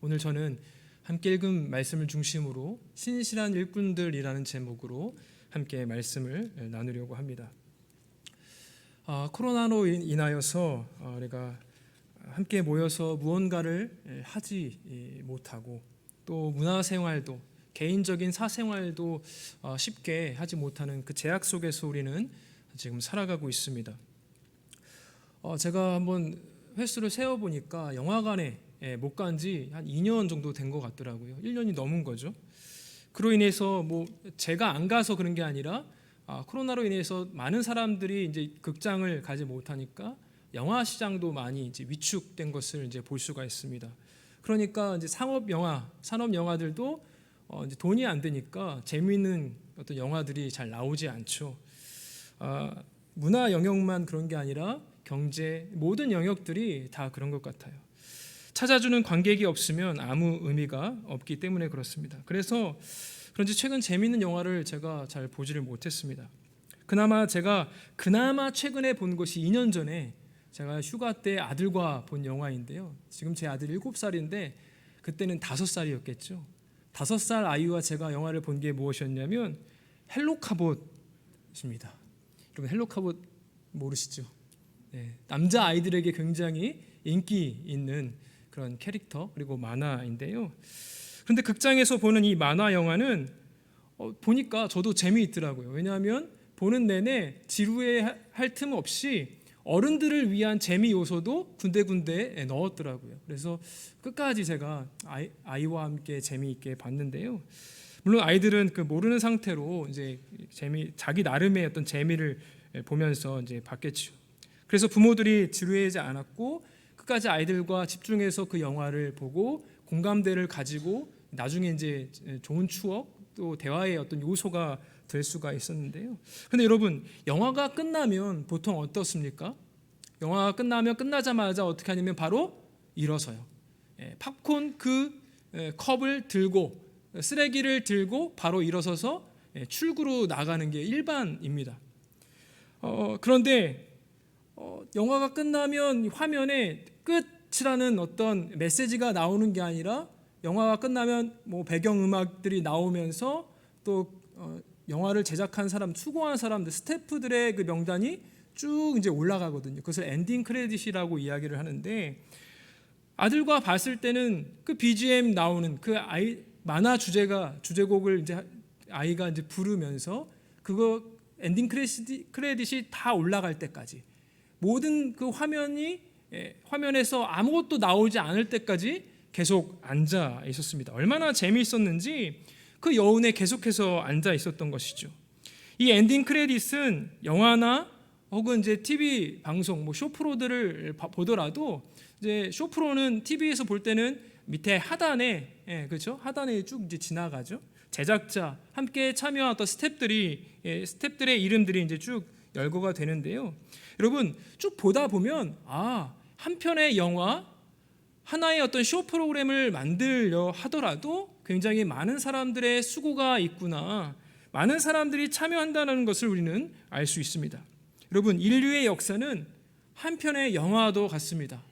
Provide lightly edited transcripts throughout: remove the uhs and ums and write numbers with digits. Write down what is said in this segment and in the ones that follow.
오늘 저는 함께 읽은 말씀을 중심으로 신실한 일꾼들이라는 제목으로 함께 말씀을 나누려고 합니다. 코로나로 인하여서 우리가 함께 모여서 무언가를 하지 못하고 또 문화생활도 개인적인 사생활도 쉽게 하지 못하는 그 제약 속에서 우리는 지금 살아가고 있습니다. 제가 한번 횟수를 세어보니까 영화관에 못 간 지 한 2년 정도 된 것 같더라고요. 1년이 넘은 거죠. 그로 인해서 제가 안 가서 그런 게 아니라 코로나로 인해서 많은 사람들이 이제 극장을 가지 못하니까 영화 시장도 많이 이제 위축된 것을 이제 볼 수가 있습니다. 그러니까 이제 산업 영화들도 이제 돈이 안 되니까 재미있는 어떤 영화들이 잘 나오지 않죠. 문화 영역만 그런 게 아니라 경제 모든 영역들이 다 그런 것 같아요. 찾아주는 관객이 없으면 아무 의미가 없기 때문에 그렇습니다. 그런지 최근 재미있는 영화를 제가 잘 보지를 못했습니다. 그나마 최근에 본 것이 2년 전에 제가 휴가 때 아들과 본 영화인데요. 지금 제 아들이 7살인데 그때는 5살이었겠죠. 5살 아이와 제가 영화를 본 게 무엇이었냐면 헬로카봇입니다. 여러분 헬로카봇 모르시죠? 네, 남자 아이들에게 굉장히 인기 있는 그런 캐릭터 그리고 만화인데요. 그런데 극장에서 보는 이 만화 영화는 보니까 저도 재미있더라고요. 왜냐하면 보는 내내 지루해할 틈 없이 어른들을 위한 재미 요소도 군데군데 넣었더라고요. 그래서 끝까지 제가 아이와 함께 재미있게 봤는데요. 물론 아이들은 그 모르는 상태로 이제 자기 나름의 어떤 재미를 보면서 이제 봤겠죠. 그래서 부모들이 지루해하지 않았고 끝까지 아이들과 집중해서 그 영화를 보고 공감대를 가지고 나중에 이제 좋은 추억 또 대화의 어떤 요소가 될 수가 있었는데요. 그런데 여러분 영화가 끝나면 보통 어떻습니까? 영화가 끝나자마자 어떻게 하냐면 바로 일어서요. 팝콘 그 컵을 들고 쓰레기를 들고 바로 일어서서 출구로 나가는 게 일반입니다. 그런데 영화가 끝나면 화면에 끝이라는 어떤 메시지가 나오는 게 아니라 영화가 끝나면 배경음악들이 나오면서 또 영화를 제작한 사람, 수고한 사람들, 스태프들의 그 명단이 쭉 이제 올라가거든요. 그것을 엔딩 크레딧이라고 이야기를 하는데 아들과 봤을 때는 그 BGM 나오는 그 만화 주제곡을 이제 아이가 이제 부르면서 그거 엔딩 크레딧이 다 올라갈 때까지 모든 그 화면에서 아무것도 나오지 않을 때까지 계속 앉아 있었습니다. 얼마나 재미있었는지 그 여운에 계속해서 앉아 있었던 것이죠. 이 엔딩 크레딧은 영화나 혹은 이제 TV 방송, 쇼프로들을 보더라도 이제 쇼프로는 TV에서 볼 때는 밑에 하단에, 그렇죠? 하단에 쭉 이제 지나가죠. 제작자, 함께 참여했던 스태프들의 이름들이 이제 쭉 열거가 되는데요. 여러분 쭉 보다 보면 한 편의 영화, 하나의 어떤 쇼 프로그램을 만들려 하더라도 굉장히 많은 사람들의 수고가 있구나, 많은 사람들이 참여한다는 것을 우리는 알 수 있습니다. 여러분 인류의 역사는 한 편의 영화도 같습니다.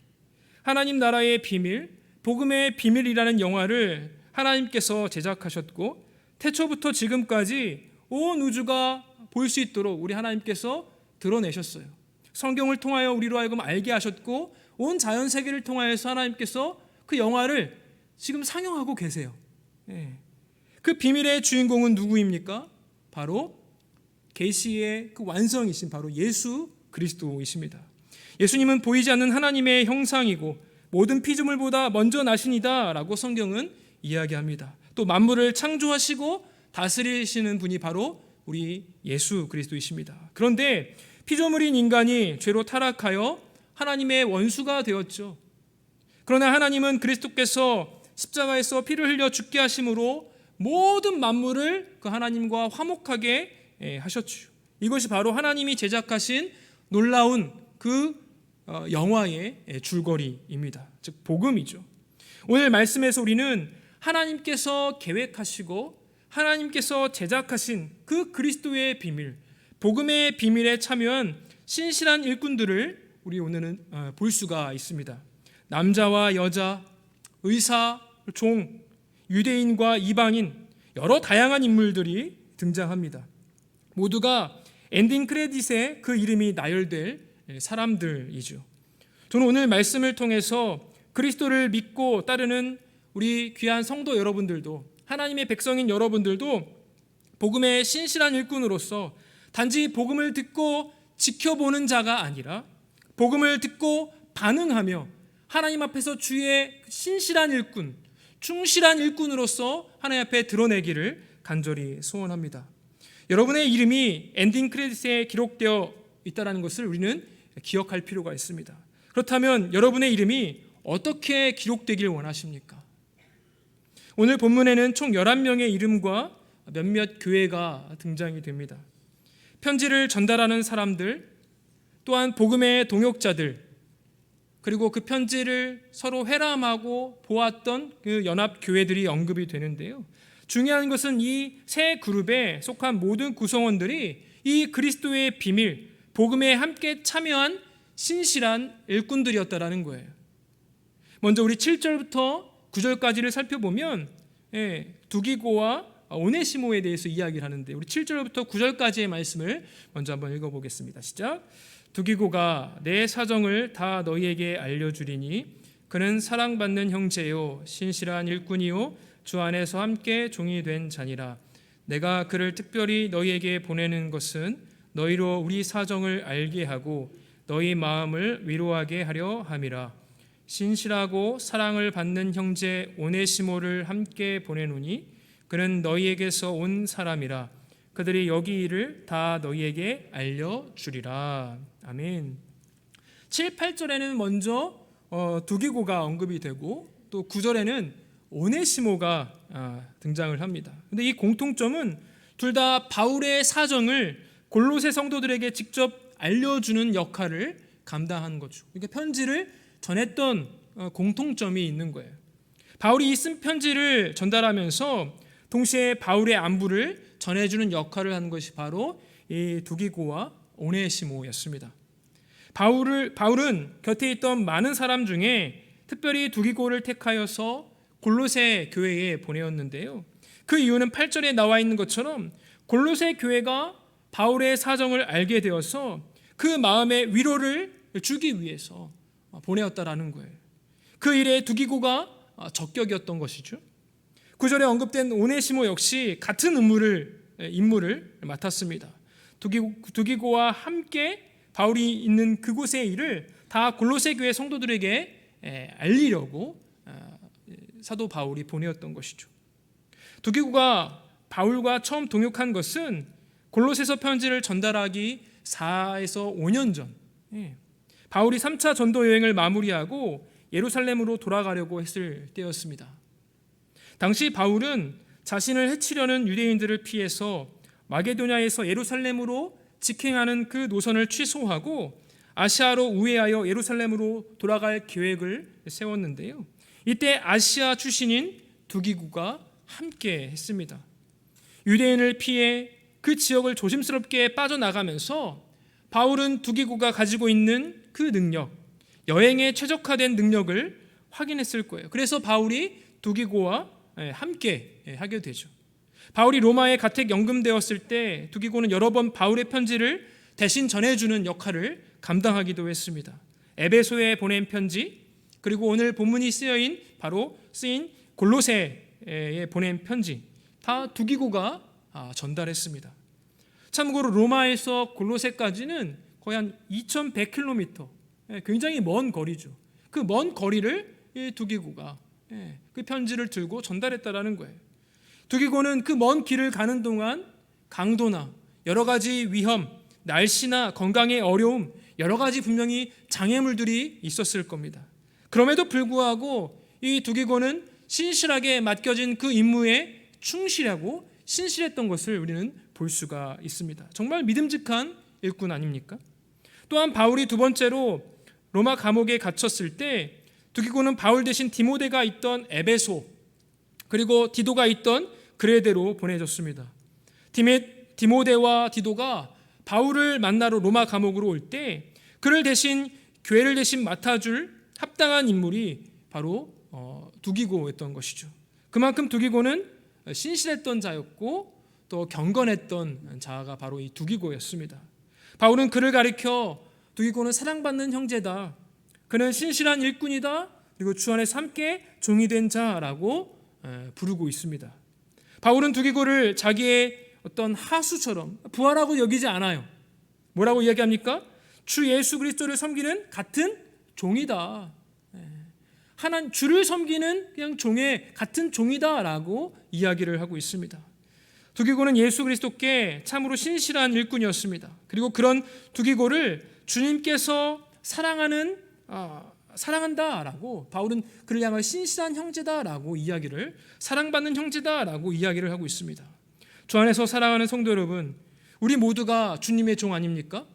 하나님 나라의 비밀, 복음의 비밀이라는 영화를 하나님께서 제작하셨고 태초부터 지금까지 온 우주가 볼 수 있도록 우리 하나님께서 드러내셨어요. 성경을 통하여 우리로 하여금 알게 하셨고 온 자연 세계를 통하여서 하나님께서 그 영화를 지금 상영하고 계세요. 그 비밀의 주인공은 누구입니까? 바로 계시의 그 완성이신 바로 예수 그리스도이십니다. 예수님은 보이지 않는 하나님의 형상이고 모든 피조물보다 먼저 나시니다 라고 성경은 이야기합니다. 또 만물을 창조하시고 다스리시는 분이 바로 우리 예수 그리스도이십니다. 그런데 피조물인 인간이 죄로 타락하여 하나님의 원수가 되었죠. 그러나 하나님은 그리스도께서 십자가에서 피를 흘려 죽게 하심으로 모든 만물을 그 하나님과 화목하게 하셨죠. 이것이 바로 하나님이 제작하신 놀라운 그 영화의 줄거리입니다. 즉 복음이죠. 오늘 말씀에서 우리는 하나님께서 계획하시고 하나님께서 제작하신 그 그리스도의 비밀, 복음의 비밀에 참여한 신실한 일꾼들을 우리 오늘은 볼 수가 있습니다. 남자와 여자, 의사, 종, 유대인과 이방인 여러 다양한 인물들이 등장합니다. 모두가 엔딩 크레딧에 그 이름이 나열될 사람들이죠. 저는 오늘 말씀을 통해서 그리스도를 믿고 따르는 우리 귀한 성도 여러분들도, 하나님의 백성인 여러분들도 복음의 신실한 일꾼으로서 단지 복음을 듣고 지켜보는 자가 아니라 복음을 듣고 반응하며 하나님 앞에서 주의 신실한 일꾼, 충실한 일꾼으로서 하나님 앞에 드러내기를 간절히 소원합니다. 여러분의 이름이 엔딩 크레딧에 기록되어 있다는 것을 우리는 기억할 필요가 있습니다. 그렇다면 여러분의 이름이 어떻게 기록되길 원하십니까? 오늘 본문에는 총 11명의 이름과 몇몇 교회가 등장이 됩니다. 편지를 전달하는 사람들, 또한 복음의 동역자들, 그리고 그 편지를 서로 회람하고 보았던 그 연합 교회들이 언급이 되는데요. 중요한 것은 이 세 그룹에 속한 모든 구성원들이 이 그리스도의 비밀, 복음에 함께 참여한 신실한 일꾼들이었다라는 거예요. 먼저 우리 7절부터 9절까지를 살펴보면 두기고와 오네시모에 대해서 이야기를 하는데, 우리 7절부터 9절까지의 말씀을 먼저 한번 읽어보겠습니다. 시작. 두기고가 내 사정을 다 너희에게 알려주리니 그는 사랑받는 형제요 신실한 일꾼이요 주 안에서 함께 종이 된 자니라. 내가 그를 특별히 너희에게 보내는 것은 너희로 우리 사정을 알게 하고 너희 마음을 위로하게 하려 함이라. 신실하고 사랑을 받는 형제 오네시모를 함께 보내노니 그는 너희에게서 온 사람이라. 그들이 여기 일을 다 너희에게 알려주리라. 아멘. 7, 8절에는 먼저 두기고가 언급이 되고 또 9절에는 오네시모가 등장을 합니다. 그런데 이 공통점은 둘 다 바울의 사정을 골로새 성도들에게 직접 알려주는 역할을 감당한 거죠. 그러니까 편지를 전했던 공통점이 있는 거예요. 바울이 쓴 편지를 전달하면서 동시에 바울의 안부를 전해주는 역할을 한 것이 바로 이 두기고와 오네시모였습니다. 바울은 곁에 있던 많은 사람 중에 특별히 두기고를 택하여서 골로새 교회에 보내었는데요. 그 이유는 8절에 나와 있는 것처럼 골로새 교회가 바울의 사정을 알게 되어서 그 마음의 위로를 주기 위해서 보내었다라는 거예요. 그 일에 두기고가 적격이었던 것이죠. 9절에 언급된 오네시모 역시 같은 임무를 맡았습니다. 두기고와 함께 바울이 있는 그곳의 일을 다 골로새 교회 성도들에게 알리려고 사도 바울이 보내었던 것이죠. 두기고가 바울과 처음 동역한 것은 골로새서 편지를 전달하기 4에서 5년 전, 바울이 3차 전도 여행을 마무리하고 예루살렘으로 돌아가려고 했을 때였습니다. 당시 바울은 자신을 해치려는 유대인들을 피해서 마게도냐에서 예루살렘으로 직행하는 그 노선을 취소하고 아시아로 우회하여 예루살렘으로 돌아갈 계획을 세웠는데요. 이때 아시아 출신인 두기고가 함께 했습니다. 유대인을 피해 그 지역을 조심스럽게 빠져나가면서 바울은 두기고가 가지고 있는 그 능력, 여행에 최적화된 능력을 확인했을 거예요. 그래서 바울이 두기고와 함께 하게 되죠. 바울이 로마에 가택 연금되었을 때 두기고는 여러 번 바울의 편지를 대신 전해주는 역할을 감당하기도 했습니다. 에베소에 보낸 편지, 그리고 오늘 본문이 쓰인 골로새에 보낸 편지, 다 두기고가 전달했습니다. 참고로 로마에서 골로새까지는 거의 한 2100km, 굉장히 먼 거리죠. 그 먼 거리를 두기고가 그 편지를 들고 전달했다라는 거예요. 두기고는 그 먼 길을 가는 동안 강도나 여러 가지 위험, 날씨나 건강의 어려움, 여러 가지 분명히 장애물들이 있었을 겁니다. 그럼에도 불구하고 이 두기고는 신실하게 맡겨진 그 임무에 충실하고 신실했던 것을 우리는 볼 수가 있습니다. 정말 믿음직한 일꾼 아닙니까? 또한 바울이 두 번째로 로마 감옥에 갇혔을 때 두기고는 바울 대신 디모데가 있던 에베소, 그리고 디도가 있던 그레데로 보내졌습니다. 디모데와 디도가 바울을 만나러 로마 감옥으로 올 때 교회를 대신 맡아줄 합당한 인물이 바로 두기고였던 것이죠. 그만큼 두기고는 신실했던 자였고 또 경건했던 자가 바로 이 두기고였습니다. 바울은 그를 가리켜 두기고는 사랑받는 형제다, 그는 신실한 일꾼이다, 그리고 주 안에서 함께 종이 된 자라고 부르고 있습니다. 바울은 두기고를 자기의 어떤 하수처럼 부하라고 여기지 않아요. 뭐라고 이야기합니까? 주 예수 그리스도를 섬기는 같은 종이다. 하나님 주를 섬기는 그냥 종의 같은 종이다라고 이야기를 하고 있습니다. 두기고는 예수 그리스도께 참으로 신실한 일꾼이었습니다. 그리고 그런 두기고를 주님께서 사랑한다라고 바울은 그를 향한 신실한 형제다라고 이야기를, 사랑받는 형제다라고 이야기를 하고 있습니다. 주 안에서 사랑하는 성도 여러분, 우리 모두가 주님의 종 아닙니까?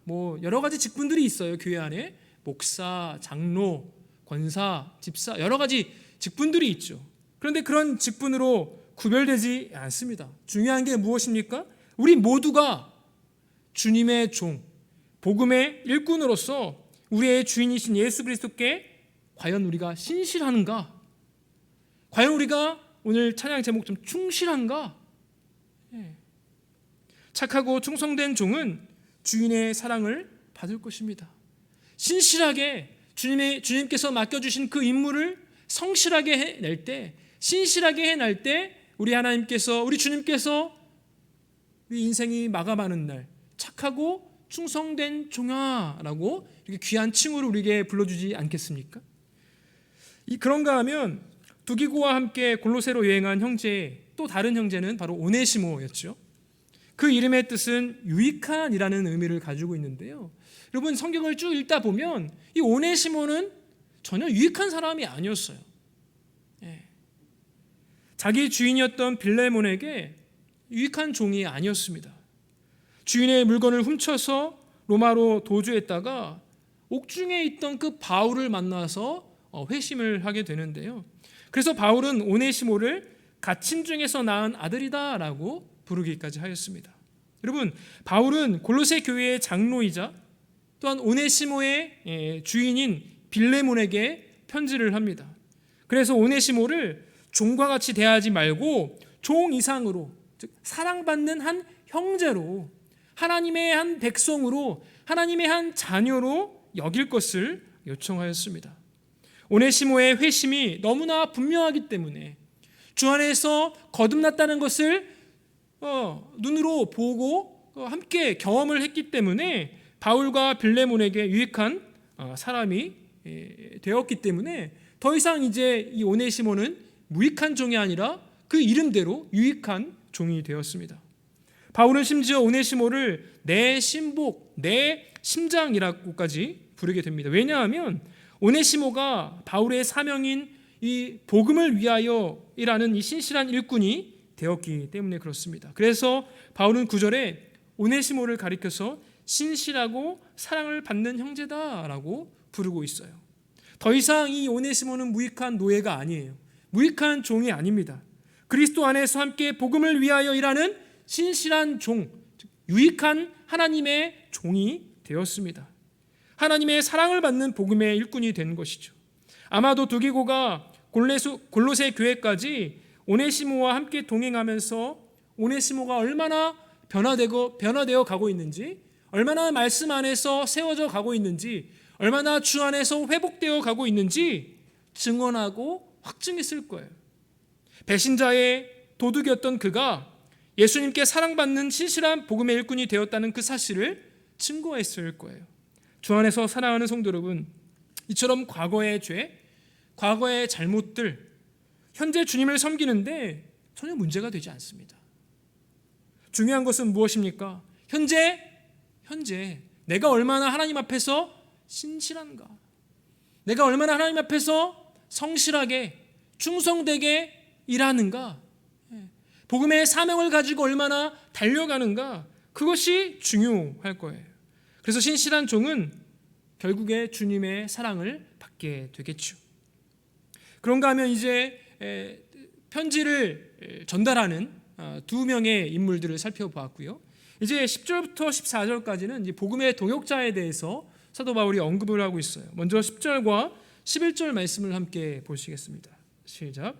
뭐 여러 가지 직분들이 있어요. 교회 안에 목사, 장로, 권사, 집사, 여러 가지 직분들이 있죠. 그런데 그런 직분으로 구별되지 않습니다. 중요한 게 무엇입니까? 우리 모두가 주님의 종, 복음의 일꾼으로서 우리의 주인이신 예수 그리스도께 과연 우리가 신실한가? 과연 우리가 오늘 찬양 제목처럼 충실한가? 착하고 충성된 종은 주인의 사랑을 받을 것입니다. 신실하게 주님께서 맡겨주신 그 임무를 성실하게 해낼 때, 신실하게 해낼 때 우리 하나님께서, 우리 주님께서 우리 인생이 마감하는 날 착하고 충성된 종아라고 이렇게 귀한 칭호를 우리에게 불러주지 않겠습니까? 그런가 하면 두기고와 함께 골로새로 여행한 형제, 또 다른 형제는 바로 오네시모였죠. 그 이름의 뜻은 유익한이라는 의미를 가지고 있는데요. 여러분 성경을 쭉 읽다 보면 이 오네시모는 전혀 유익한 사람이 아니었어요. 자기 주인이었던 빌레몬에게 유익한 종이 아니었습니다. 주인의 물건을 훔쳐서 로마로 도주했다가 옥중에 있던 그 바울을 만나서 회심을 하게 되는데요. 그래서 바울은 오네시모를 갇힌 중에서 낳은 아들이다라고 부르기까지 하였습니다. 여러분, 바울은 골로새 교회의 장로이자 또한 오네시모의 주인인 빌레몬에게 편지를 합니다. 그래서 오네시모를 종과 같이 대하지 말고 종 이상으로, 즉 사랑받는 한 형제로, 하나님의 한 백성으로, 하나님의 한 자녀로 여길 것을 요청하였습니다. 오네시모의 회심이 너무나 분명하기 때문에 주 안에서 거듭났다는 것을 눈으로 보고 함께 경험을 했기 때문에 바울과 빌레몬에게 유익한 사람이 되었기 때문에 더 이상 이제 이 오네시모는 무익한 종이 아니라 그 이름대로 유익한 종이 되었습니다. 바울은 심지어 오네시모를 내 신복, 내 심장이라고까지 부르게 됩니다. 왜냐하면 오네시모가 바울의 사명인 이 복음을 위하여이라는 이 신실한 일꾼이 되었기 때문에 그렇습니다. 그래서 바울은 9절에 오네시모를 가리켜서 신실하고 사랑을 받는 형제다라고 부르고 있어요. 더 이상 이 오네시모는 무익한 노예가 아니에요. 무익한 종이 아닙니다. 그리스도 안에서 함께 복음을 위하여 일하는 신실한 종, 유익한 하나님의 종이 되었습니다. 하나님의 사랑을 받는 복음의 일꾼이 된 것이죠. 아마도 두기고가 골로새 교회까지 오네시모와 함께 동행하면서 오네시모가 얼마나 변화되어 가고 있는지, 얼마나 말씀 안에서 세워져 가고 있는지, 얼마나 주 안에서 회복되어 가고 있는지 증언하고 확증했을 거예요. 배신자의 도둑이었던 그가 예수님께 사랑받는 신실한 복음의 일꾼이 되었다는 그 사실을 증거했을 거예요. 주 안에서 사랑하는 성도 여러분, 이처럼 과거의 죄, 과거의 잘못들, 현재 주님을 섬기는데 전혀 문제가 되지 않습니다. 중요한 것은 무엇입니까? 현재 내가 얼마나 하나님 앞에서 신실한가, 내가 얼마나 하나님 앞에서 성실하게 충성되게 일하는가, 복음의 사명을 가지고 얼마나 달려가는가, 그것이 중요할 거예요. 그래서 신실한 종은 결국에 주님의 사랑을 받게 되겠죠. 그런가 하면 이제 편지를 전달하는 두 명의 인물들을 살펴보았고요. 이제 10절부터 14절까지는 이제 복음의 동역자에 대해서 사도 바울이 언급을 하고 있어요. 먼저 10절과 11절 말씀을 함께 보시겠습니다. 시작.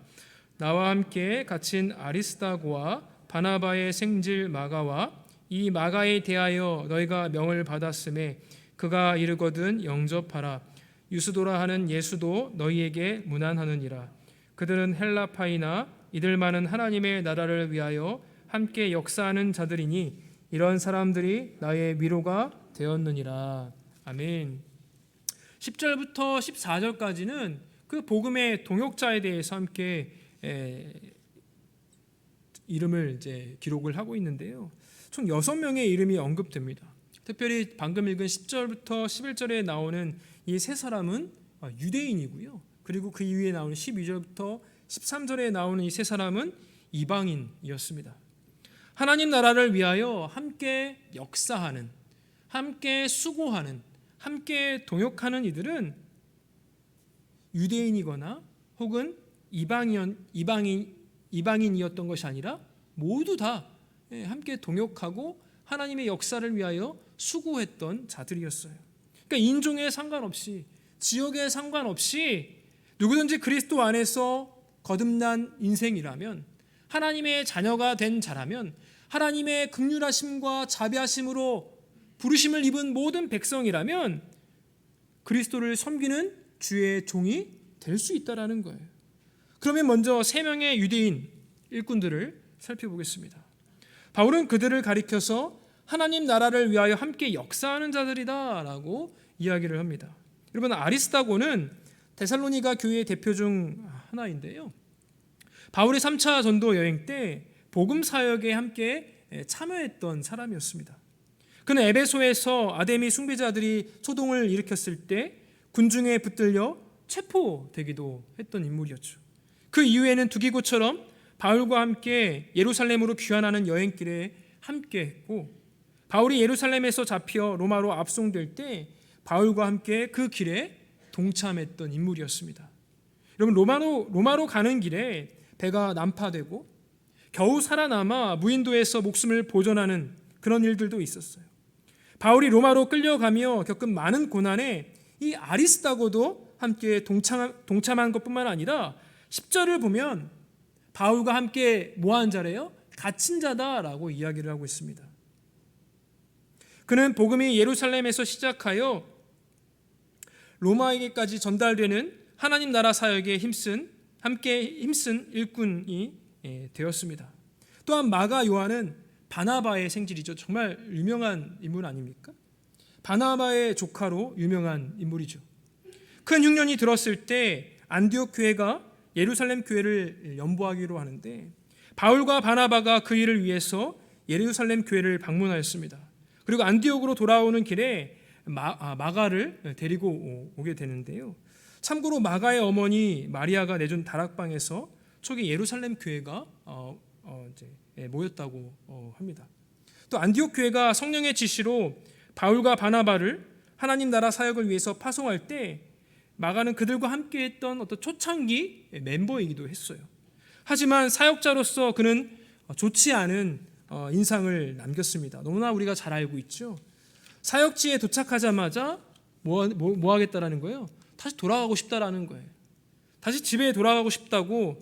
나와 함께 갇힌 아리스다고와 바나바의 생질 마가와 이 마가에 대하여 너희가 명을 받았음에 그가 이르거든 영접하라. 유스도라 하는 예수도 너희에게 문안하느니라. 그들은 헬라파이나 이들만은 하나님의 나라를 위하여 함께 역사하는 자들이니 이런 사람들이 나의 위로가 되었느니라. 아멘. 10절부터 14절까지는 그 복음의 동역자에 대해서 함께 이름을 이제 기록을 하고 있는데요. 총 6명의 이름이 언급됩니다. 특별히 방금 읽은 10절부터 11절에 나오는 이 세 사람은 유대인이고요. 그리고 그 이후에 나오는 12절부터 13절에 나오는 이 세 사람은 이방인이었습니다. 하나님 나라를 위하여 함께 역사하는, 함께 수고하는, 함께 동역하는 이들은 유대인이거나 혹은 이방인이었던 것이 아니라 모두 다 함께 동역하고 하나님의 역사를 위하여 수고했던 자들이었어요. 그러니까 인종에 상관없이, 지역에 상관없이 누구든지 그리스도 안에서 거듭난 인생이라면, 하나님의 자녀가 된 자라면, 하나님의 긍휼하심과 자비하심으로 부르심을 입은 모든 백성이라면 그리스도를 섬기는 주의 종이 될 수 있다라는 거예요. 그러면 먼저 3명의 유대인 일꾼들을 살펴보겠습니다. 바울은 그들을 가리켜서 하나님 나라를 위하여 함께 역사하는 자들이다라고 이야기를 합니다. 여러분, 아리스다고는 데살로니가 교회의 대표 중 하나인데요. 바울의 3차 전도 여행 때 복음 사역에 함께 참여했던 사람이었습니다. 그는 에베소에서 아데미 숭배자들이 소동을 일으켰을 때 군중에 붙들려 체포되기도 했던 인물이었죠. 그 이후에는 두기고처럼 바울과 함께 예루살렘으로 귀환하는 여행길에 함께 했고, 바울이 예루살렘에서 잡혀 로마로 압송될 때 바울과 함께 그 길에 동참했던 인물이었습니다. 여러분, 로마로 가는 길에 배가 난파되고 겨우 살아남아 무인도에서 목숨을 보존하는 그런 일들도 있었어요. 바울이 로마로 끌려가며 겪은 많은 고난에 이 아리스다고도 함께 동참한 것뿐만 아니라 10절을 보면 바울과 함께 뭐한 자래요? 갇힌 자다라고 이야기를 하고 있습니다. 그는 복음이 예루살렘에서 시작하여 로마에게까지 전달되는 하나님 나라 사역에 함께 힘쓴 일꾼이 되었습니다. 또한 마가 요한은 바나바의 생질이죠. 정말 유명한 인물 아닙니까? 바나바의 조카로 유명한 인물이죠. 큰 흉년이 들었을 때 안디옥 교회가 예루살렘 교회를 연보하기로 하는데 바울과 바나바가 그 일을 위해서 예루살렘 교회를 방문하였습니다. 그리고 안디옥으로 돌아오는 길에 마가를 데리고 오게 되는데요. 참고로 마가의 어머니 마리아가 내준 다락방에서 초기 예루살렘 교회가 모였다고 합니다. 또 안디옥 교회가 성령의 지시로 바울과 바나바를 하나님 나라 사역을 위해서 파송할 때 마가는 그들과 함께했던 어떤 초창기 멤버이기도 했어요. 하지만 사역자로서 그는 좋지 않은 인상을 남겼습니다. 너무나 우리가 잘 알고 있죠. 사역지에 도착하자마자 뭐 하겠다라는 거예요? 다시 돌아가고 싶다라는 거예요. 다시 집에 돌아가고 싶다고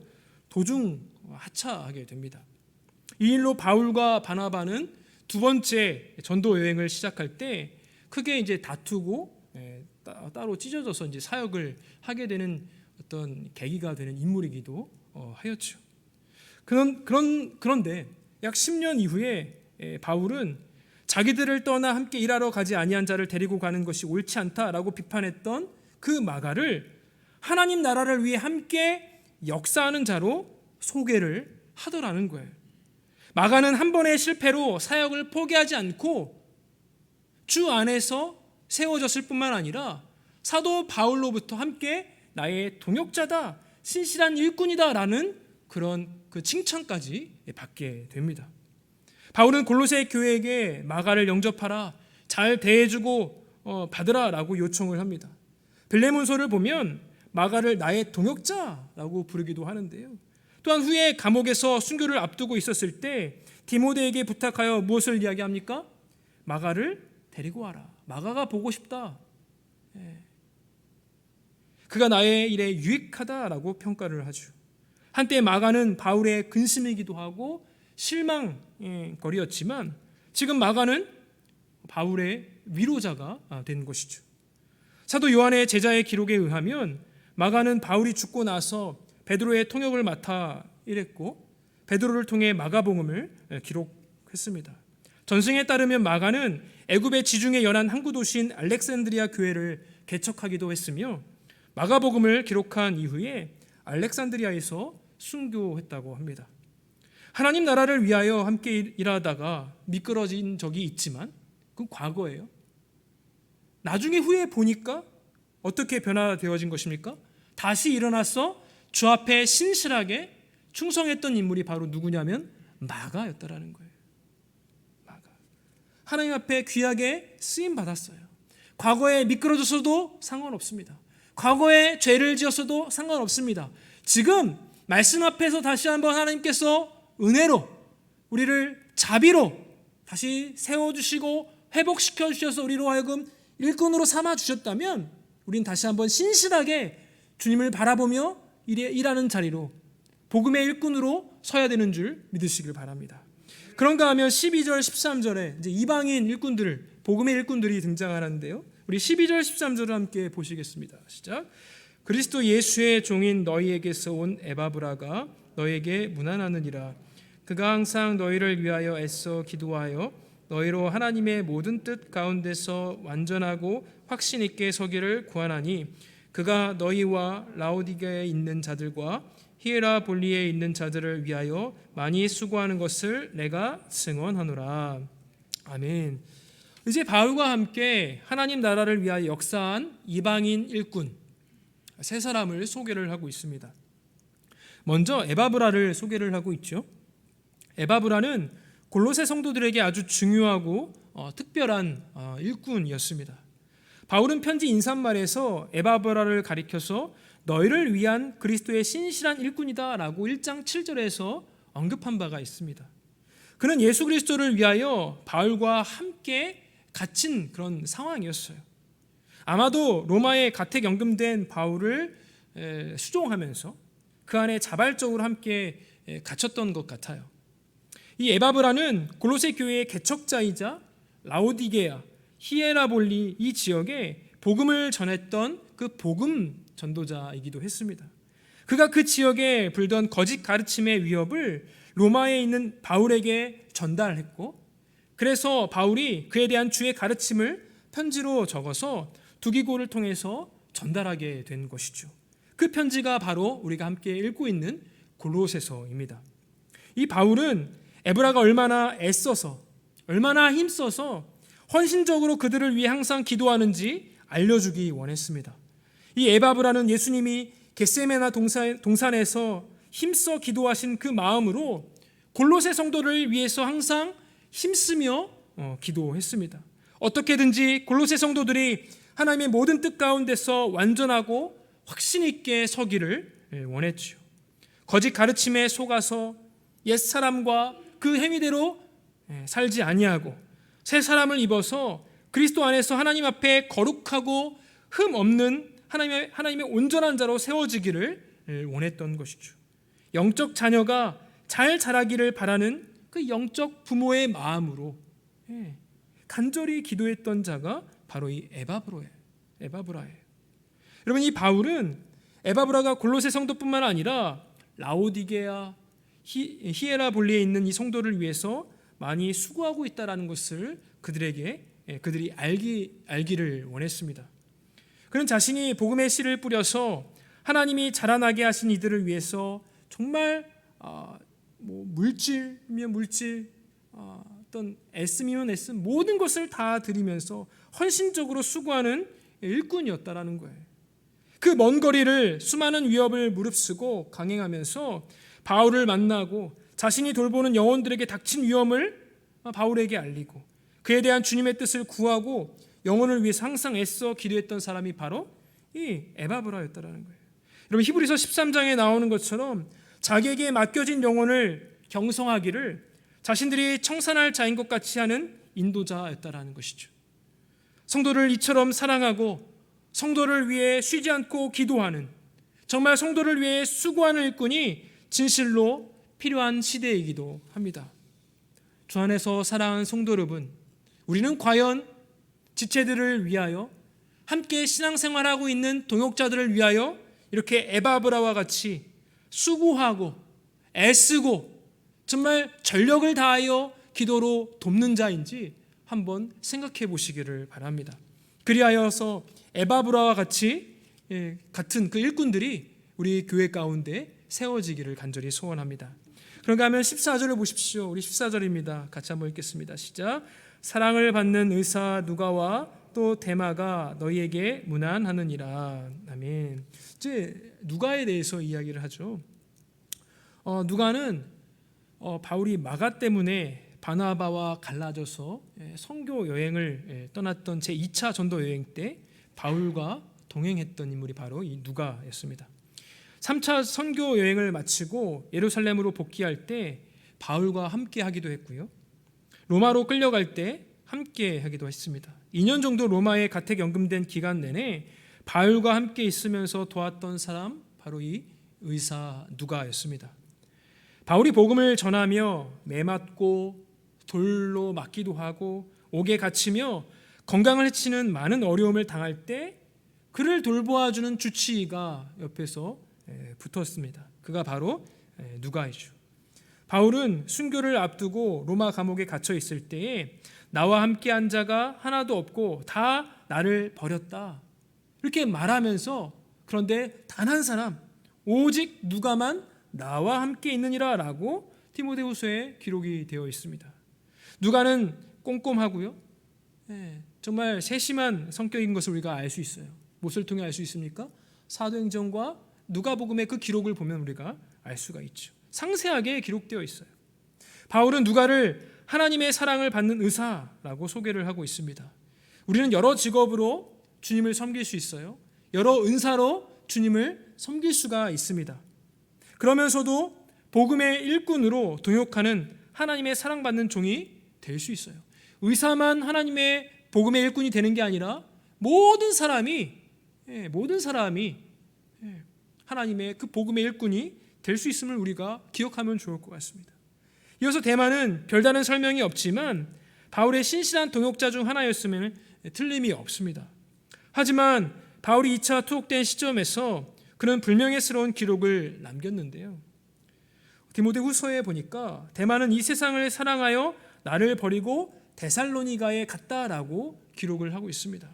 도중 하차하게 됩니다. 이 일로 바울과 바나바는 두 번째 전도 여행을 시작할 때 크게 이제 다투고 따로 찢어져서 이제 사역을 하게 되는 어떤 계기가 되는 인물이기도 하였죠. 그런데 약 10년 이후에 바울은 자기들을 떠나 함께 일하러 가지 아니한 자를 데리고 가는 것이 옳지 않다라고 비판했던 그 마가를 하나님 나라를 위해 함께 역사하는 자로 소개를 하더라는 거예요. 마가는 한 번의 실패로 사역을 포기하지 않고 주 안에서 세워졌을 뿐만 아니라 사도 바울로부터 함께 나의 동역자다, 신실한 일꾼이다라는 그런 그 칭찬까지 받게 됩니다. 바울은 골로새 교회에게 마가를 영접하라, 잘 대해주고 받으라라고 요청을 합니다. 빌레몬서를 보면 마가를 나의 동역자라고 부르기도 하는데요. 또한 후에 감옥에서 순교를 앞두고 있었을 때 디모데에게 부탁하여 무엇을 이야기합니까? 마가를 데리고 와라. 마가가 보고 싶다. 그가 나의 일에 유익하다라고 평가를 하죠. 한때 마가는 바울의 근심이기도 하고 실망거리였지만 지금 마가는 바울의 위로자가 된 것이죠. 사도 요한의 제자의 기록에 의하면 마가는 바울이 죽고 나서 베드로의 통역을 맡아 일했고 베드로를 통해 마가복음을 기록했습니다. 전승에 따르면 마가는 애굽의 지중해 연안 항구 도시인 알렉산드리아 교회를 개척하기도 했으며 마가복음을 기록한 이후에 알렉산드리아에서 순교했다고 합니다. 하나님 나라를 위하여 함께 일하다가 미끄러진 적이 있지만 그건 과거예요. 나중에 후에 보니까 어떻게 변화되어진 것입니까? 다시 일어나서 주 앞에 신실하게 충성했던 인물이 바로 누구냐면 마가였다라는 거예요. 마가. 하나님 앞에 귀하게 쓰임 받았어요. 과거에 미끄러졌어도 상관없습니다. 과거에 죄를 지었어도 상관없습니다. 지금 말씀 앞에서 다시 한번 하나님께서 은혜로 우리를 자비로 다시 세워주시고 회복시켜 주셔서 우리로 하여금 일꾼으로 삼아 주셨다면 우린 다시 한번 신실하게 주님을 바라보며 일하는 자리로 복음의 일꾼으로 서야 되는 줄 믿으시길 바랍니다. 그런가 하면 12절 13절에 이제 이방인 일꾼들, 복음의 일꾼들이 등장하는데요. 우리 12절 13절을 함께 보시겠습니다. 시작. 그리스도 예수의 종인 너희에게서 온 에바브라가 너희에게 문안하느니라. 그가 항상 너희를 위하여 애써 기도하여 너희로 하나님의 모든 뜻 가운데서 완전하고 확신 있게 서기를 구하나니 그가 너희와 라오디게에 있는 자들과 히에라볼리에 있는 자들을 위하여 많이 수고하는 것을 내가 증언하노라. 아멘. 이제 바울과 함께 하나님 나라를 위하여 역사한 이방인 일꾼 세 사람을 소개를 하고 있습니다. 먼저 에바브라를 소개를 하고 있죠. 에바브라는 골로새 성도들에게 아주 중요하고 특별한 일꾼이었습니다. 바울은 편지 인사말에서 에바브라를 가리켜서 너희를 위한 그리스도의 신실한 일꾼이다라고 1장 7절에서 언급한 바가 있습니다. 그는 예수 그리스도를 위하여 바울과 함께 갇힌 그런 상황이었어요. 아마도 로마에 가택 연금된 바울을 수종하면서 그 안에 자발적으로 함께 갇혔던 것 같아요. 이 에바브라는 골로새 교회의 개척자이자 라오디게아, 히에라볼리 이 지역에 복음을 전했던 그 복음 전도자이기도 했습니다. 그가 그 지역에 불던 거짓 가르침의 위협을 로마에 있는 바울에게 전달했고 그래서 바울이 그에 대한 주의 가르침을 편지로 적어서 두기고를 통해서 전달하게 된 것이죠. 그 편지가 바로 우리가 함께 읽고 있는 골로새서입니다. 이 바울은 에브라가 얼마나 애써서 얼마나 힘써서 헌신적으로 그들을 위해 항상 기도하는지 알려주기 원했습니다. 이 에바브라는 예수님이 겟세마네 동산에서 힘써 기도하신 그 마음으로 골로새 성도를 위해서 항상 힘쓰며 기도했습니다. 어떻게든지 골로새 성도들이 하나님의 모든 뜻 가운데서 완전하고 확신 있게 서기를 원했죠. 거짓 가르침에 속아서 옛사람과 그 행위대로 살지 아니하고 새 사람을 입어서 그리스도 안에서 하나님 앞에 거룩하고 흠 없는 하나님의 온전한 자로 세워지기를 원했던 것이죠. 영적 자녀가 잘 자라기를 바라는 그 영적 부모의 마음으로 간절히 기도했던 자가 바로 이 에바브라예요. 여러분, 이 바울은 에바브라가 골로새 성도뿐만 아니라 라오디게아, 히에라볼리에 있는 이 성도를 위해서 많이 수고하고 있다는 것을 그들이 알기를 원했습니다. 그는 자신이 복음의 씨를 뿌려서 하나님이 자라나게 하신 이들을 위해서 정말 물질이면 물질, 어떤 애씀이면 애씀, 모든 것을 다 드리면서 헌신적으로 수고하는 일꾼이었다라는 거예요. 그 먼 거리를 수많은 위협을 무릅쓰고 강행하면서 바울을 만나고 자신이 돌보는 영혼들에게 닥친 위험을 바울에게 알리고 그에 대한 주님의 뜻을 구하고 영혼을 위해서 항상 애써 기도했던 사람이 바로 이 에바브라였다라는 거예요. 여러분, 히브리서 13장에 나오는 것처럼 자기에게 맡겨진 영혼을 경성하기를 자신들이 청산할 자인 것 같이 하는 인도자였다라는 것이죠. 성도를 이처럼 사랑하고 성도를 위해 쉬지 않고 기도하는, 정말 성도를 위해 수고하는 일꾼이 진실로 필요한 시대이기도 합니다. 주 안에서 사랑하는 성도 여러분, 우리는 과연 지체들을 위하여, 함께 신앙생활하고 있는 동역자들을 위하여 이렇게 에바브라와 같이 수고하고 애쓰고 정말 전력을 다하여 기도로 돕는 자인지 한번 생각해 보시기를 바랍니다. 그리하여서 에바브라와 같이 같은 그 일꾼들이 우리 교회 가운데 세워지기를 간절히 소원합니다. 그런가 하면 14절을 보십시오. 우리 14절입니다. 같이 한번 읽겠습니다. 시작. 사랑을 받는 의사 누가와 또 데마가 너희에게 문안하느니라. 아멘. 이제 누가에 대해서 이야기를 하죠. 누가는 바울이 마가 때문에 바나바와 갈라져서 선교 여행을 떠났던 제2차 전도 여행 때 바울과 동행했던 인물이 바로 이 누가였습니다. 3차 선교 여행을 마치고 예루살렘으로 복귀할 때 바울과 함께 하기도 했고요. 로마로 끌려갈 때 함께 하기도 했습니다. 2년 정도 로마에 가택 연금된 기간 내내 바울과 함께 있으면서 도왔던 사람 바로 이 의사 누가였습니다. 바울이 복음을 전하며 매맞고 돌로 맞기도 하고 옥에 갇히며 건강을 해치는 많은 어려움을 당할 때 그를 돌보아주는 주치의가 옆에서 붙었습니다. 그가 바로 누가이죠. 바울은 순교를 앞두고 로마 감옥에 갇혀 있을 때에 나와 함께한 자가 하나도 없고 다 나를 버렸다 이렇게 말하면서, 그런데 단 한 사람 오직 누가만 나와 함께 있느니라 라고 디모데후서에 기록이 되어 있습니다. 누가는 꼼꼼하고요, 정말 세심한 성격인 것을 우리가 알 수 있어요. 무엇을 통해 알 수 있습니까? 사도행전과 누가복음의 그 기록을 보면 우리가 알 수가 있죠. 상세하게 기록되어 있어요. 바울은 누가를 하나님의 사랑을 받는 의사라고 소개를 하고 있습니다. 우리는 여러 직업으로 주님을 섬길 수 있어요. 여러 은사로 주님을 섬길 수가 있습니다. 그러면서도 복음의 일꾼으로 동역하는 하나님의 사랑받는 종이 될 수 있어요. 의사만 하나님의 복음의 일꾼이 되는 게 아니라 모든 사람이 하나님의 그 복음의 일꾼이 될 수 있음을 우리가 기억하면 좋을 것 같습니다. 이어서 데마는 별다른 설명이 없지만 바울의 신실한 동역자 중 하나였으면 틀림이 없습니다. 하지만 바울이 2차 투옥된 시점에서 그는 불명예스러운 기록을 남겼는데요. 디모데후서에 보니까 데마는 이 세상을 사랑하여 나를 버리고 데살로니가에 갔다라고 기록을 하고 있습니다.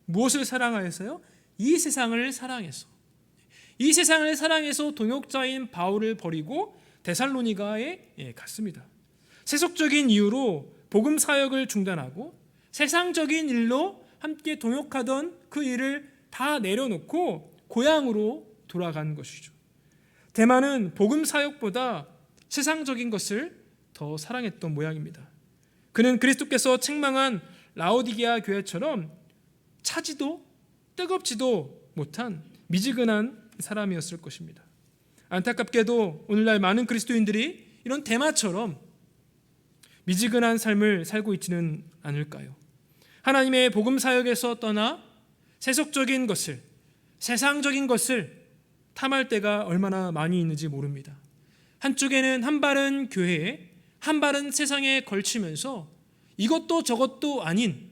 무엇을 사랑하여서요? 이 세상을 사랑해서. 이 세상을 사랑해서 동역자인 바울을 버리고 데살로니가에 갔습니다. 세속적인 이유로 복음 사역을 중단하고 세상적인 일로 함께 동역하던 그 일을 다 내려놓고 고향으로 돌아간 것이죠. 데마는 복음 사역보다 세상적인 것을 더 사랑했던 모양입니다. 그는 그리스도께서 책망한 라오디게아 교회처럼 차지도 뜨겁지도 못한 미지근한 사람이었을 것입니다. 안타깝게도 오늘날 많은 그리스도인들이 이런 데마처럼 미지근한 삶을 살고 있지는 않을까요? 하나님의 복음 사역에서 떠나 세속적인 것을, 세상적인 것을 탐할 때가 얼마나 많이 있는지 모릅니다. 한쪽에는 한 발은 교회에, 한 발은 세상에 걸치면서 이것도 저것도 아닌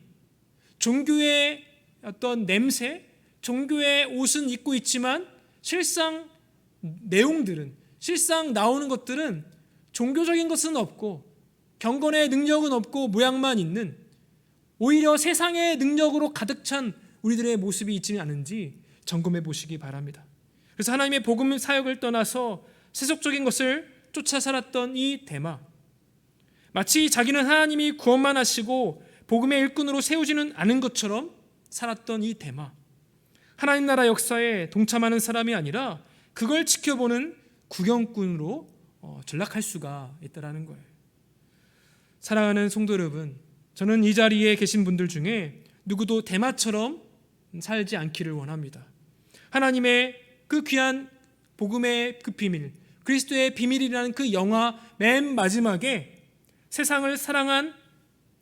종교의 어떤 냄새, 종교의 옷은 입고 있지만 실상 내용들은, 실상 나오는 것들은 종교적인 것은 없고 경건의 능력은 없고 모양만 있는, 오히려 세상의 능력으로 가득 찬 우리들의 모습이 있지는 않은지 점검해 보시기 바랍니다. 그래서 하나님의 복음 사역을 떠나서 세속적인 것을 쫓아 살았던 이 데마, 마치 자기는 하나님이 구원만 하시고 복음의 일꾼으로 세우지는 않은 것처럼 살았던 이 데마, 하나님 나라 역사에 동참하는 사람이 아니라 그걸 지켜보는 구경꾼으로 전락할 수가 있다는 거예요. 사랑하는 성도 여러분, 저는 이 자리에 계신 분들 중에 누구도 데마처럼 살지 않기를 원합니다. 하나님의 그 귀한 복음의 그 비밀, 그리스도의 비밀이라는 그 영화 맨 마지막에 세상을 사랑한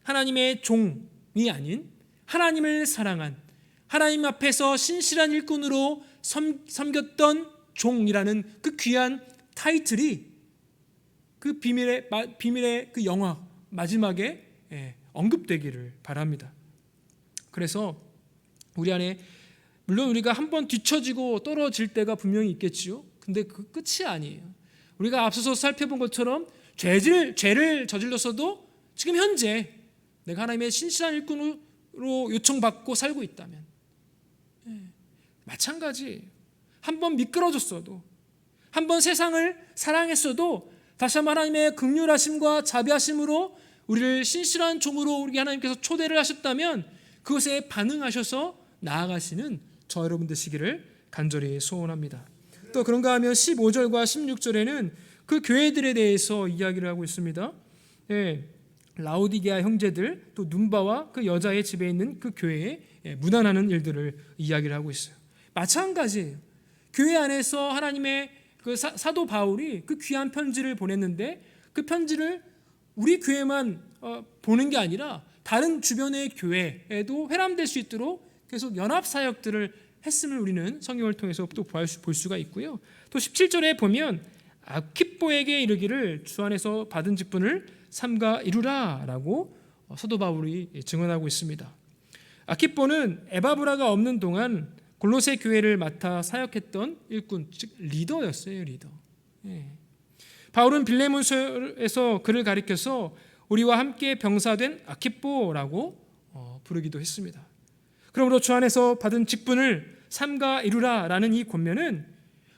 하나님의 종이 아닌 하나님을 사랑한, 하나님 앞에서 신실한 일꾼으로 섬겼던 종이라는 그 귀한 타이틀이 그 비밀의 그 영화 마지막에 언급되기를 바랍니다. 그래서 우리 안에 물론 우리가 한번 뒤처지고 떨어질 때가 분명히 있겠지요. 근데 그 끝이 아니에요. 우리가 앞서서 살펴본 것처럼 죄를 저질렀어도 지금 현재 내가 하나님의 신실한 일꾼으로 요청받고 살고 있다면 마찬가지예요. 한번 미끄러졌어도, 한번 세상을 사랑했어도 다시 한번 하나님의 긍휼하심과 자비하심으로 우리를 신실한 종으로 우리 하나님께서 초대를 하셨다면 그것에 반응하셔서 나아가시는 저 여러분 되시기를 간절히 소원합니다. 또 그런가 하면 15절과 16절에는 그 교회들에 대해서 이야기를 하고 있습니다. 라오디게아 형제들, 또 눈바와 그 여자의 집에 있는 그 교회에 무난하는 일들을 이야기를 하고 있어요. 마찬가지예요. 교회 안에서 하나님의 그 사도 바울이 그 귀한 편지를 보냈는데 그 편지를 우리 교회만 보는 게 아니라 다른 주변의 교회에도 회람될 수 있도록 계속 연합 사역들을 했음을 우리는 성경을 통해서 또 볼 수가 있고요. 또 17절에 보면 아키뽀에게 이르기를 주 안에서 받은 직분을 삼가 이루라라고 사도 바울이 증언하고 있습니다. 아키뽀는 에바브라가 없는 동안 골로새 교회를 맡아 사역했던 일꾼, 즉 리더였어요. 리더. 바울은 빌레몬서에서 그를 가리켜서 우리와 함께 병사된 아키뽀라고 부르기도 했습니다. 그러므로 주 안에서 받은 직분을 삼가 이루라라는 이 권면은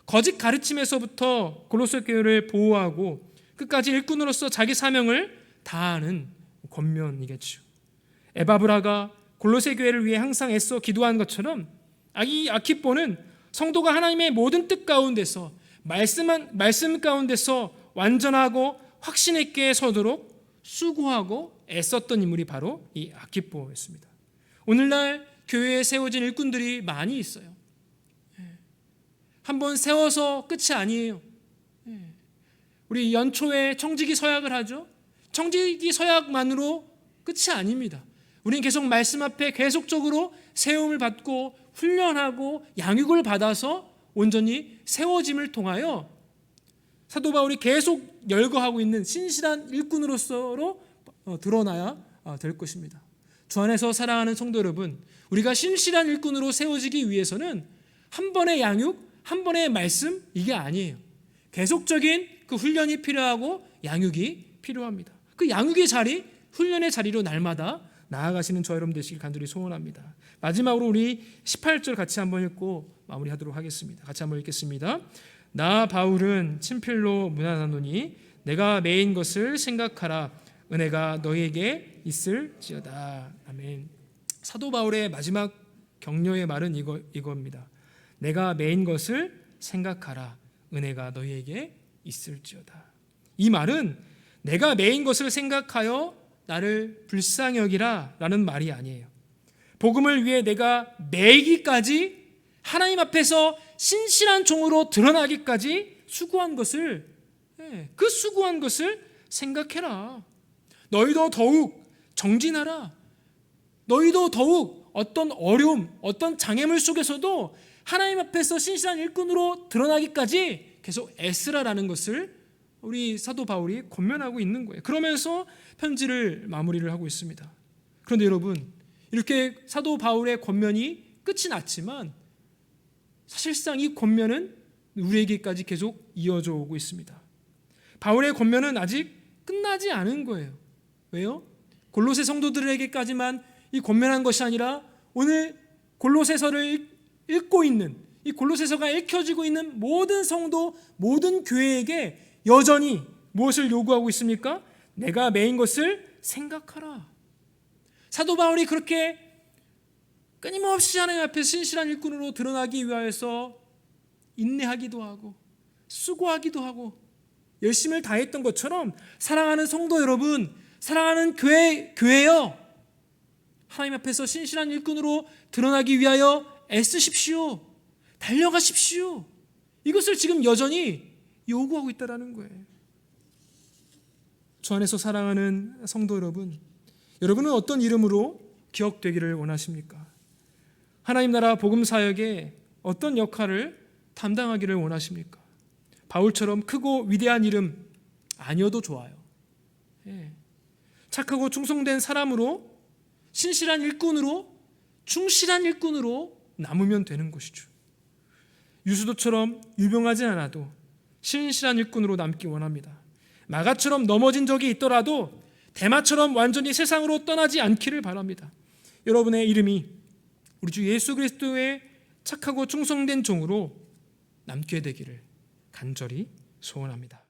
거짓 가르침에서부터 골로새 교회를 보호하고 끝까지 일꾼으로서 자기 사명을 다하는 권면이겠죠. 에바브라가 골로새 교회를 위해 항상 애써 기도한 것처럼 이 아키뽀는 성도가 하나님의 모든 뜻 가운데서 말씀 가운데서 완전하고 확신 있게 서도록 수고하고 애썼던 인물이 바로 이 아키뽀였습니다. 오늘날 교회에 세워진 일꾼들이 많이 있어요. 한번 세워서 끝이 아니에요. 우리 연초에 청지기 서약을 하죠. 청지기 서약만으로 끝이 아닙니다. 우리는 계속 말씀 앞에 계속적으로 세움을 받고 훈련하고 양육을 받아서 온전히 세워짐을 통하여 사도 바울이 계속 열거하고 있는 신실한 일꾼으로서로 드러나야 될 것입니다. 주 안에서 사랑하는 성도 여러분, 우리가 신실한 일꾼으로 세워지기 위해서는 한 번의 양육, 한 번의 말씀 이게 아니에요. 계속적인 그 훈련이 필요하고 양육이 필요합니다. 그 양육의 자리, 훈련의 자리로 날마다 나아가시는 저 여러분 되시길 간절히 소원합니다. 마지막으로 우리 18절 같이 한번 읽고 마무리하도록 하겠습니다. 같이 한번 읽겠습니다. 나 바울은 친필로 문안하노니 내가 매인 것을 생각하라. 은혜가 너희에게 있을지어다. 아멘. 사도 바울의 마지막 격려의 말은 이겁니다. 내가 매인 것을 생각하라. 은혜가 너희에게 있을지어다. 이 말은 내가 매인 것을 생각하여 나를 불쌍히 여기라 라는 말이 아니에요. 복음을 위해 내가 매이기까지 하나님 앞에서 신실한 종으로 드러나기까지 수고한 것을, 그 수고한 것을 생각해라. 너희도 더욱 정진하라. 너희도 더욱 어떤 어려움, 어떤 장애물 속에서도 하나님 앞에서 신실한 일꾼으로 드러나기까지 계속 애쓰라라는 것을 우리 사도 바울이 권면하고 있는 거예요. 그러면서 편지를 마무리를 하고 있습니다. 그런데 여러분, 이렇게 사도 바울의 권면이 끝이 났지만 사실상 이 권면은 우리에게까지 계속 이어져 오고 있습니다. 바울의 권면은 아직 끝나지 않은 거예요. 왜요? 골로새 성도들에게까지만 이 권면한 것이 아니라 오늘 골로새서를 읽고 있는, 이 골로새서가 읽혀지고 있는 모든 성도, 모든 교회에게 여전히 무엇을 요구하고 있습니까? 내가 매인 것을 생각하라. 사도 바울이 그렇게 끊임없이 하나님 앞에 신실한 일꾼으로 드러나기 위하여서 인내하기도 하고 수고하기도 하고 열심을 다했던 것처럼 사랑하는 성도 여러분, 사랑하는 교회여, 하나님 앞에서 신실한 일꾼으로 드러나기 위하여 애쓰십시오. 달려가십시오. 이것을 지금 여전히 요구하고 있다는 거예요. 주 안에서 사랑하는 성도 여러분, 여러분은 어떤 이름으로 기억되기를 원하십니까? 하나님 나라 복음 사역에 어떤 역할을 담당하기를 원하십니까? 바울처럼 크고 위대한 이름 아니어도 좋아요. 착하고 충성된 사람으로, 신실한 일꾼으로, 충실한 일꾼으로 남으면 되는 것이죠. 유수도처럼 유명하지 않아도 신실한 일꾼으로 남기 원합니다. 마가처럼 넘어진 적이 있더라도 데마처럼 완전히 세상으로 떠나지 않기를 바랍니다. 여러분의 이름이 우리 주 예수 그리스도의 착하고 충성된 종으로 남게 되기를 간절히 소원합니다.